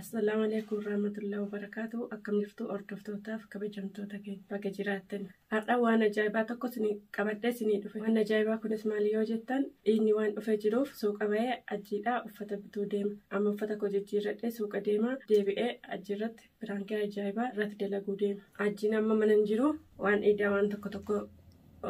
Assalamualaikum warahmatullahi wabarakatuh. Akkam jirtu hordoftootaafi kabajamtoota keenya bakka jiraattan. Har'a waan ajaa'ibaa tokko isinii qabadhee isinii dhufe. Waan ajaa'ibaa kunis maali yoo jettan, inni waan dhufee jiruuf suuqa bahee ajiidhaa uffata bituu deema. Amma uffata koo jijjiirradhee suuqa deema, deebi'ee ajiirratti biraankii ajaa'ibaa irratti dalaguu deema. Ajiin amma mana hin jiru, waan iidaa waan tokko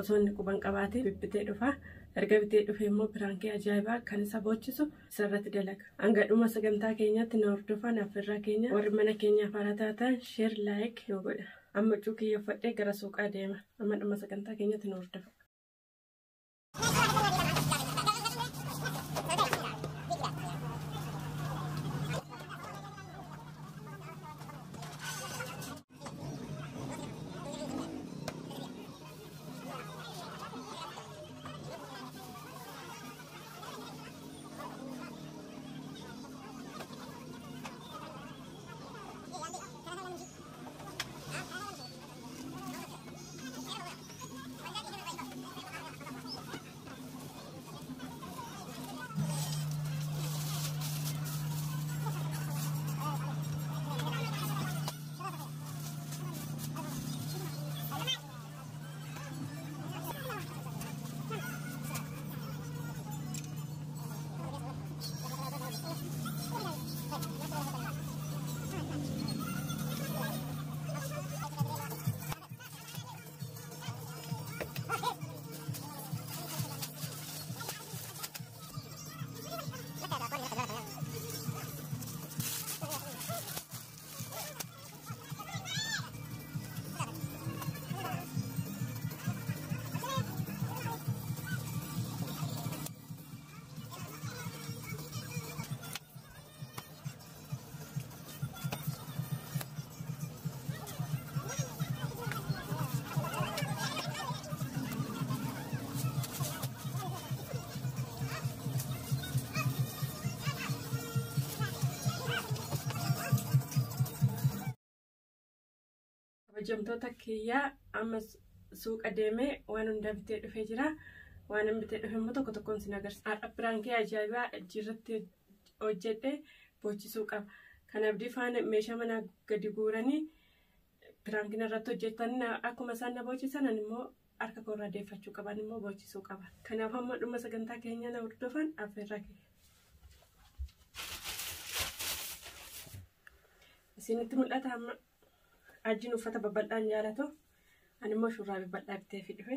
osoo inni quban qabaatee bibbitee dhufa. Erga bitee dhufee immoo biraankii ajaa'ibaa kan isa boochisu isarratti dalaga. Hanga dhuma sagantaa keenyatti na hordofaa affeerraa keenya warri mana keenyaaf haara taatan sheer laayik yoo godha. Amma cuukiyyeffadhee gara suuqaa deema. Amma dhuma sagantaa keenyatti na hordofa. Kabajamtoota kiyyaa amma suuqa deemee waan hunda bitee dhufee jira. Waan hin bitee dhufe immoo tokkoon sin agarsiisa. Har'a biraankii ajaa'ibaa ajiirratti hojjedhee boochisuu qaba. Kanaaf difaan meeshaa manaa gadi guuranii biraankiin irratti hojjetan akkuma isaan na boochisan immoo harka koorraa deeffachuu qaban immoo boochisuu qaba. Kanaaf amma dhuma sagantaa keenya na hordofan affeerraa keenya. Isinitti mul'ata amma. Ajiin uffata babal'aan jaalatu ani immoo shurraabii bal'aa bitee fi dhufe.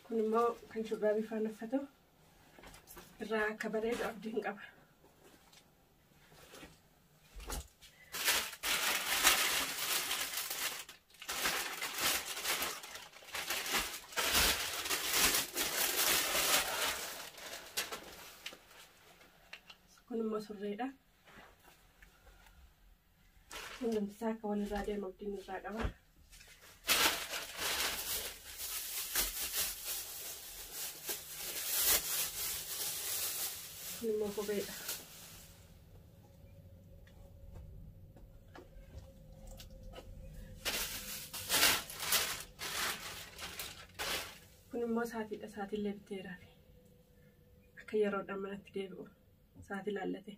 Kun immoo kan shurraabii faana uffatu irraa akka bareedu abdiin qaba. Kun immoo surreedha. Hundumti isaa akka walirraa deemu abdiin irraa qaba. Kun immoo kopheedha. Kun immoo saatiidha. Saatiillee biteeraa fi akka yeroodhaan manatti deebi'u. Saati laallate.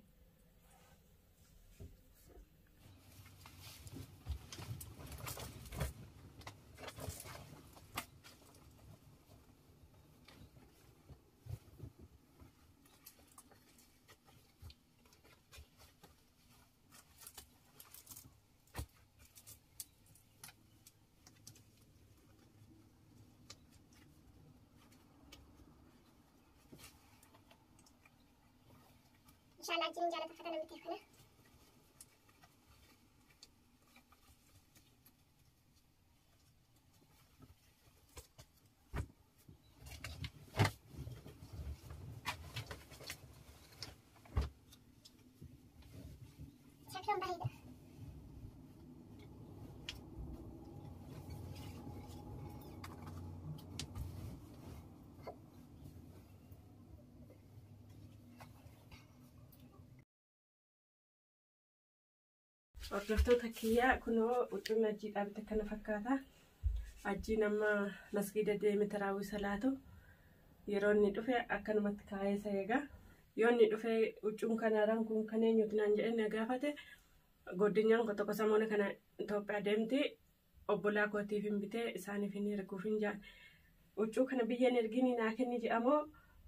Insyaallah ajiin jaalata uffata namatti kana. Shaklan bareeda. Hordoftoota kiyyaa kunoo ucumna ajiidhaa bitta kana fakkaata. Ajiin amma masgiida deeme taraawii salaatu yeroo inni dhufe akkanumatti kaayee isa eegaa. Yoo inni dhufe huccuun kanaaraan kun kan eenyuti naan jedhee gaafate goddinyaan tokko samoona kana Itoophiyaa deemti obbolaa kootiif hin bitee isaaniif hin erguuf hin jaan. Huccuu kana biyyeen ergini naa kenni jedhamoo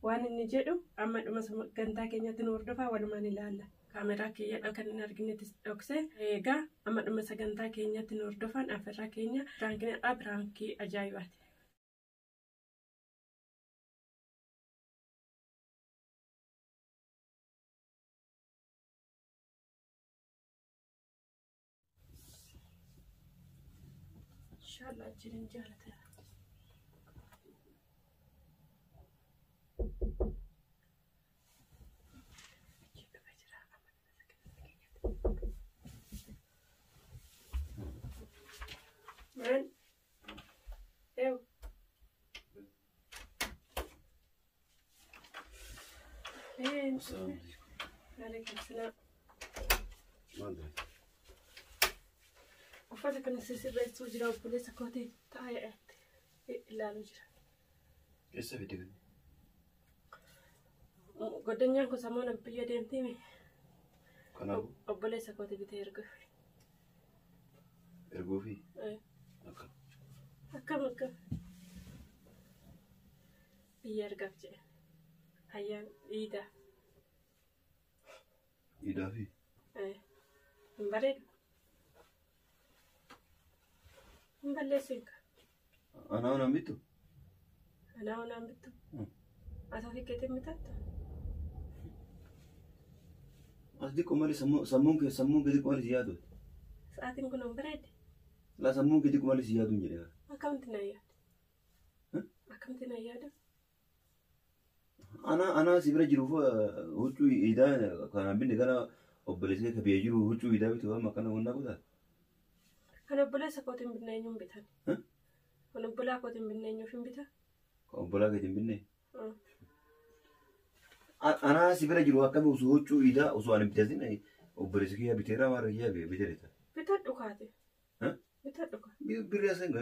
waan inni jedhu amma dhuma sagantaa keenyatti nu hordofaa walumaan ilaalla. Kaameraa kiyya kan hin arginetti dhoksee eegaa amma dhuma sagantaa keenyatti nu hordofan afirraa keenya biraankiidha biraankii ajaa'ibaati. Inshallah jirin jaalata. Man, ew. Alaikum salam. Uffata kana sirreessuu jira obboleessa kootii taa'ee ilaaluu jira. Eessa fide kan? Goddinyaan kun samoona biyya deemtiimi. Kanaafuu? Obboleessa kootii bitee erguuf. Erguufi? Akkam. Biyya ergaaf jedhe. Ayyaan iidaa. Iidaafi? Hin bareedu. Hin balleessin ka. Anaa onaan bittu? Anaa onaan bittu. Ati ofii keetiin bitaattu? As diqqoo malee sammuun kee diqqoo malee si yaadu? Sa'aatiin kun hin bareedde? Laa sammuun kee diqqoo malee si yaadu hin jedhe. Akkamitti na yaadu? Akkamitti na yaadu? Anaa si bira jiruuf huccuu iidaa kanaan binne kana obboleessee ka biyya jiru huccuu iidaa bitu amma kana wannaa kutaa? Kan obboleessa kootiin binne eenyuun bitan? Kan obbolaa kootiin binne eenyuuf hin bitan? Kan obbolaa keetiin binne? Anaa si bira jiru akkami osoo huccuu iidaa osoo ani bitatin obboleessi kiyyaa biteera maara kiyyaa biteera. Bitadhu kaate. Bitadhu kaate. Birrii as kenna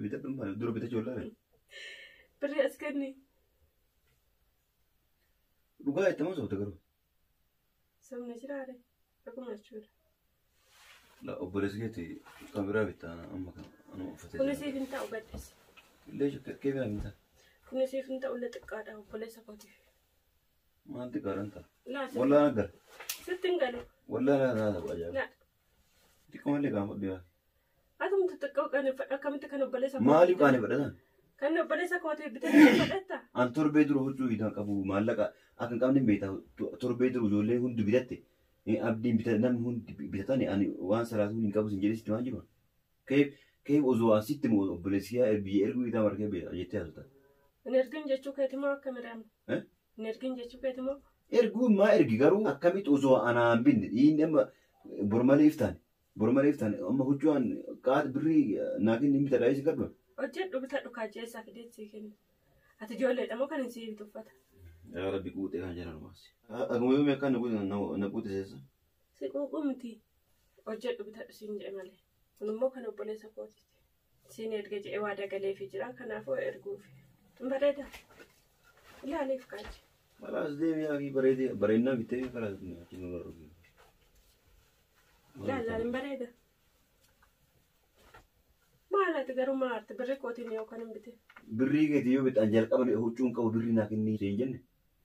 bitadhu malee dura bitachuu oolaa. Birrii as kenni. Dhugaa itti masoota garuu. Sabni jiraare akkuma jechuudha. Obboleessi keetti kan biraa bittaa amma kan uffatee. Kunis siif hin ta'u gaddeessi. Illee keebiraa hin ta'a. Kunis siif hin ta'u illee xiqqaadha obboleessa kootiif. Maal xiqqaadhaan ta'a? Laata. Wallaan aggara. Sitti hin galu. Wallaan naa ta'u ajaa'iba. Xiqqoo malee qaama fudhu yaa. Atumtu xiqqoo akkamitti kan obboleessa kootiif. Maaliif qaanii fudhatan? Kan obboleessa kootiif bitanii fudhatta. An torbee dura huccuu iidaan qabu maallaqa akka hin qabne beektaa torbee dura ijoollee hundi bitatte abdiin namni hundi bitatan ani waan salaatu hin qabu sin jedhee sitti waan jiru. Keef osoo asitti moo obboleessiyaa biyya erguu iidaa margee jettee haasota. Hin ergin jechuu keeti moo akka midhaama? Hin ergin jechuu keeti moo? Erguun maa ergi garuu akkamitti osoo anaan binne dhiinni amma bormalee iftaan amma huccuun qaata birrii naakin hin bitadhaa isi gadhuun. Hojjedhu bitadhu kaajjeessaa fideetsii kenna. Ati ijoolleedha moo kan hin sii bitu uffata? Yaa rabbi quuxee kan jedhan maasi. Akkuma yoo meeqaan na quute seessa? Si quuquu miti. Hojjedhu bitadhu siin jedhe malee. Kun immoo kan obboleessa kootiiti. Siin erga jedhee waa dagaleefii jira kanaafuu erguufi. Hin bareedaa? Ilaaliif kaajje. Malaas deemee yaa bareedinaa bitee karaa achi nurra dhufu. Ilaalaan hin bareeda. Maalati garuu maarti birrii kootiin yookaan hin bite. Birrii keetii yoo bitaan jalqaba huccuun qabu birrii naa kennii hin jenne.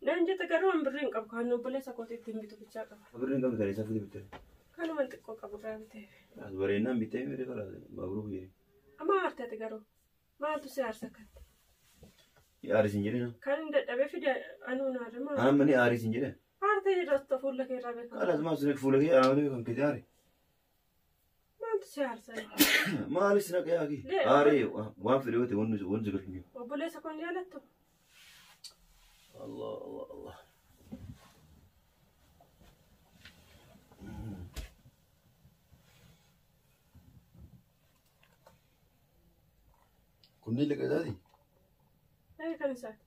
Naan jette garuu an birrii hin qabu kan obboleessa kootiitti hin bitu bichaa qaba. Birrii hin qabne kan isaa fide bitee. Kanuma xiqqoo qabu gaa bitee. As bareedinaan bitee mere karaa baabura bu'ee. Amma aartati garuu maaltu si aarsa kan? Aaris hin jedhina. Kan hin dadhabee fide anuu naarri maal? Anaan mani aaris hin jedhan. Aartee jiraatta fuula kee irraa beekamu. Kanas maal sun fuula kee anaa malee kan keeti aare. Maaltu si aarsa? Maalis na qayaaki. Aare waan fedhe yoo ta'e wanni si galchu. Obboleessa koon jaalattu? Allah. Kunni liqa isaati? Kan isaati.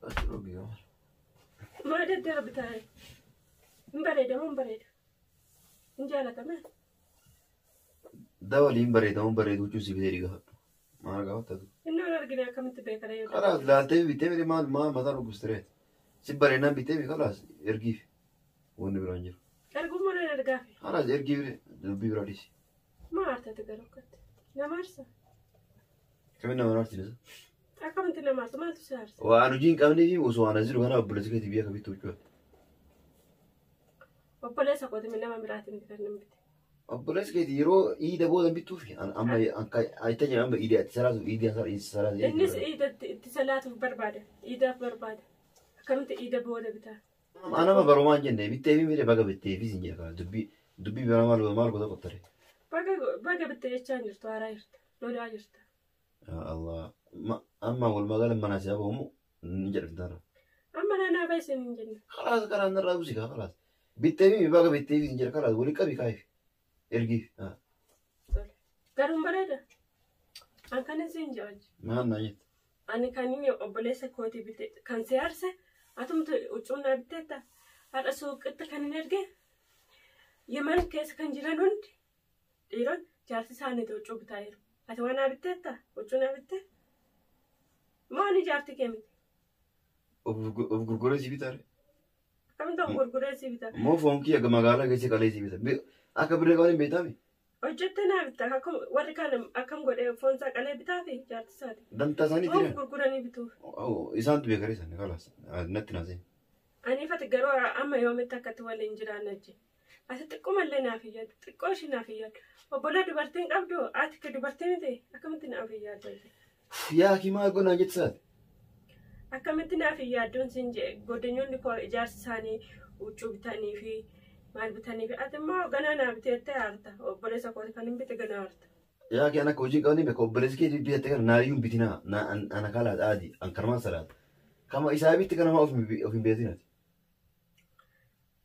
As rogi yoo. Maa deddeera bitaa? Hin bareeda moo hin bareeda? Hin jaalatame? Dawali hin bareeda moo bareedu jechuun si bitee dhiga. Maal gaafata? Inni wal argine akkamitti beekara yoo ta'u. Kalaas laaltee bitee miti maal mataa dhukkubsitee. Si bareedinaan bitee miti kalaas ergiif. Wanni biraan jiru. Argummaa nan argaafi. Kalaas ergiif dubbii biraa dhiisi. Maa aartati garuu akkatti. Nama aarsa. Kamiin nama aarsiisa? Akkamitti nama aarsa maaltu si aarsa? Waan hojii hin qabnee fi osoo waan jiru kana obboleessi keetii biyya kabitti hojjetu. Obboleessa kootimi nama biraatiin kan namni bite. Obboleessi keetii yeroo iida booda bittuu fi amma ayita jedhama amma iida itti salaatu iida itti salaatu. Innis iida itti salaatuuf barbaada. Iidaaf barbaada. Akkamitti iida booda bitaa? Anama barumaan jenne bittee fi miidhe baga bittee fi sin jedha dubbii biraa maal gosa qottare. Baga bittee jechaa hin jirtu haaraa jirta. Lolaa jirta. Allah amma walumaa gala mana siyaa ba'umu ni jedhamtaara. Amma naannaa baay'ee isin hin jenne. Kalaas karaa narraa busi kaa kalaas. Bittee fi baga bittee fi sin jedha kalaas walii qabi kaayif. Ergiif. Garuun bareeda. An kan isin jawaji. Maal naa jette? Ani kan inni obboleessa kootii bite kan si aarse atumtu huccuunaa bitteetta haadha suuqitti kan hin erge yeman keessa kan jiran hundi dhiironni jaarsi isaaniitu huccuu bitaa jiru. Ati waan naa bitteetta huccuunaa bittee maani jaarti kee miti? Of gurguree si bitaare. Akkamitti of gurguree si bitaa? Moo foon kiyya magaalaa keessa qalee si bita. Akka biree qaban hin beektaami. Hojjettee naa bitta warri kaan akkam godhee foon isaa qalee bitaa fi jaarti isaati. Dantaa isaanii Of gurguranii bituuf. Isaantu beekarii isaanii kalaas natti naasee. Aniifati garuu amma yoomitti akkatti waliin jiraan ajje. Ati xiqqoomallee naaf iyyadu. Xiqqoo ishii naaf iyyadu. Obbolaa dubartiin qabdu ati ka dubartii miti akkamitti naaf iyyadu? Yaa kimaa gonaa jettisaati. Akkamitti naaf iyyaadduun sin jee godinyoonni koo ijaarsi isaanii huccuu bitanii fi maal bitanii fi ati immoo ganaa naa biteettee aarta. Obboleessa kooti kan hin bite ganaa aarta. Yaa kee akka hojii qabanii beeka obboleessi kee bitatte kana naayyuun bitinaa ana kalaas aadi an karmaan salaata. Kama isaa bitti kana of hin beetinati.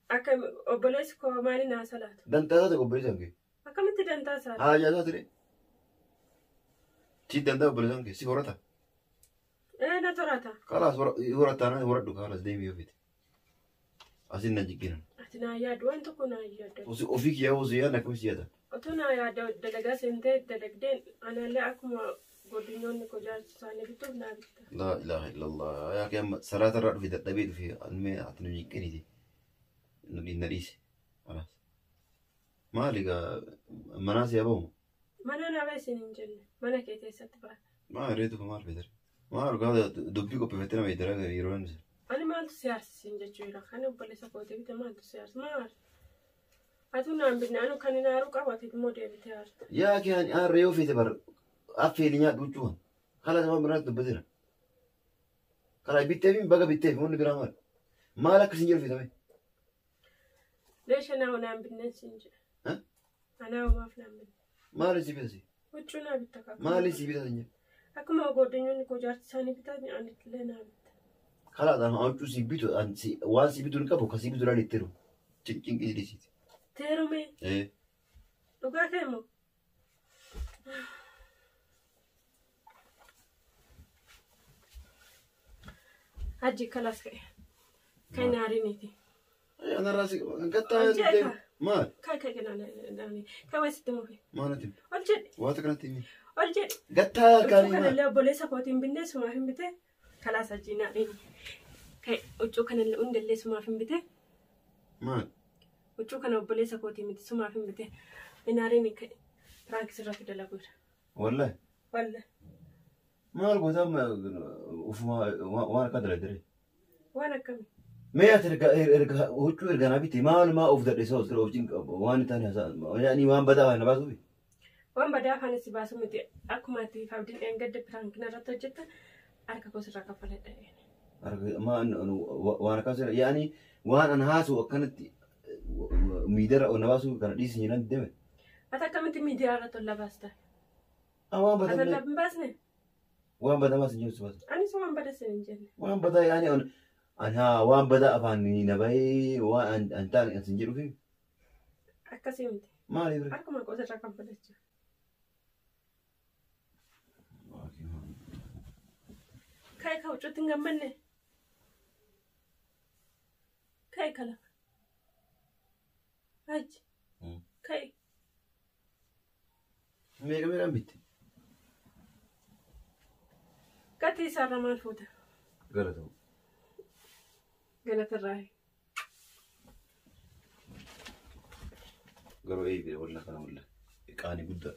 Akka obboleessi koo maali naa salaatu? Dantaa isaati obboleessi kee. Akkamitti dantaa isaati? Haajaa isaati dee. Si dantaa obboleessi kee si horata. Na torata. Kalaas horataa horadhu kalaas deemee yoo fite. Asin na jigginan. Ati naa yaadu waan tokko naa yaadu. Ofii kiyyaa osoo yaadna akkamitti yaada? Otoo naa yaada dalagaa seentee dalagdeen anallee akkuma godinyoonni koo jaarsi isaanii bituuf naa bitta. La ilaha illallah. Yaa kee amma salaata irraa dhufe dadhabee dhufe almee ati nu jigginiti. Nu dhiise. Kalaas. Maali gaa manaa si yabamu? Mana naa baay'ee hin jenne. Mana kee keessatti baata. Maal reetu maal federe? Maal gaa dubbii qopheeffattee nama idara yeroo inni. Ani maaltu si aarsisin jechuudha. Kan obboleessa kootii bite maaltu si aarsi? Maal? Atu naan binne anu kan hin aaruu qabu ati immoo deebitee aarta. Yaa kee ani aarree yoo feete bar affeeli nyaadhu jechuun kala nama biraatti dubbateera. Kala bittee fi baga bittee fi wanni biraa maal? Maal akkasiin jedhu feetame? Leesha naa naan binneen siin jedha. Anaa homaaf naan binne. Maali si bitasi? Huccuu naa bitta qaba. Maali si bitasi jedhu? Akkuma godinyoonni koo jaarsi isaanii bitan anillee naa bitta. Kalaadhaan huccuu si bitu waan si bitu hin qabu kan si bitu dhaan ittiru. Cinqii dhiisiti. Teerumee. Dhugaa kee immoo. Hajji kalaas ka'e. Kan naariniiti. Anarraas gattaa deemu. Maal? Kan naani. Kan waasitti mufe. Maalati? Ol jedhe. Waata kanatti himi. Ol jedhe. Gattaa kaanii maal? Kanallee obboleessa kootiin binnee sumaaf hin bite. Kalaas hajji naani. Huccuu kanallee hundallee sumaaf hin bite. Maal? Huccuu kana obboleessa kootii miti sumaaf hin bite. Inaariin Firankis irratti dalaguudha. Wallahi? Wallahi. Maal gootaa waan akka daladdare? Waan akkamii? Mee ati huccuu erganaa bitti maalumaa of dadhisaa of waan itti ani waan badaa waan na baasuufi? Waan badaa afaan si baasu miti akkuma ati fabdiin dheengadde Firankina irratti hojjetta harka koos irraa kaffaladha. Waan akkasii yaani waan an haasu akkanatti miidiyara na baasuu kana dhiisni jedhan deeme. Ati akkamitti miidiyaa irratti ol labaasta? Waan badaa. Ati hin baasne? Waan badaa maas hin jiru si baasu. Anis waan badaa sin hin jenne. Waan badaa yaani waan badaa afaan na bahee waan an taane an sin jedhuufi. Akkasii miti. Maaliif ree? Akkuma koos irraa kaffalachuu. Kai ka huccuutti hin gammanne? Kai kala. Haji. Kai. Meeqa meeqaan bitte? Gatii isaarra maal fuuta? Galatamu. Galatarraa. Garuu eeyyee walla kana walla qaanii guddaa.